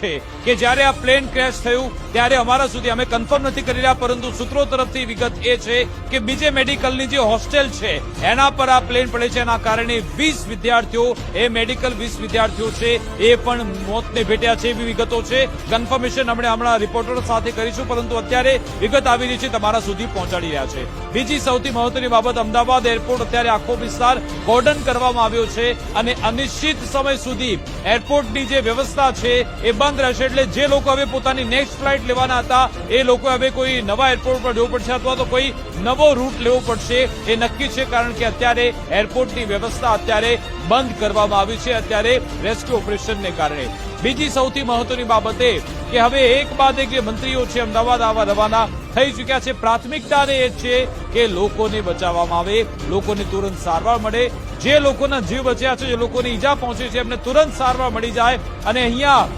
છે કે જ્યારે આ પ્લેન ક્રેશ થયું ત્યારે અમારા સુધી અમે કન્ફર્મ નથી કરી રહ્યા, પરંતુ સૂત્રો તરફથી વિગત એ છે કે બીજે મેડિકલની જે હોસ્ટેલ છે એના પર આ પ્લેન પડે છે. એના કારણે 20 વિદ્યાર્થીઓ, એ મેડિકલ 20 વિદ્યાર્થીઓ છે એ પણ મોતને ભેટ્યા છે એવી વિગતો છે. કન્ફર્મેશન આપણે હમણાં રિપોર્ટરો સાથે કરીશું, પરંતુ અત્યારે વિગત આવી રહી છે તમારા સુધી પહોંચાડી રહ્યા છે. બીજી સૌથી મહત્વની બાબત, અમદાવાદ એરપોર્ટ અત્યારે આખો વિસ્તાર કોર્ડન કરવામાં આવ્યો છે અને અનિશ્ચિત સમય સુધી એરપોર્ટની જે વ્યવસ્થા છે એ બંધ રહેશે. એટલે જે લોકો હવે પોતાની નેક્સ્ટ ફ્લાઇટ લેવાના હતા એ લોકો હવે કોઈ નવા એરપોર્ટ પર જવું પડશે અથવા તો કોઈ નવો રૂટ લેવો પડશે એ નક્કી છે, કારણ કે અત્યારે એરપોર્ટની વ્યવસ્થા અત્યારે બંધ કરવામાં આવી છે અત્યારે રેસ્ક્યુ ઓપરેશનને કારણે. બીજી સૌથી મહત્વની બાબત એ કે હવે એક બાદ એક જે મંત્રીઓ છે અમદાવાદ આવવા રવાના થઈ ચૂક્યા છે. પ્રાથમિકતા એ છે કે લોકોને બચાવવામાં આવે, લોકોને તુરંત સારવાર મળે, જે લોકોના જીવ બચ્યા છે, જે લોકોને ઈજા પહોંચી છે એમને તુરંત સારવાર મળી જાય અને અહીંયા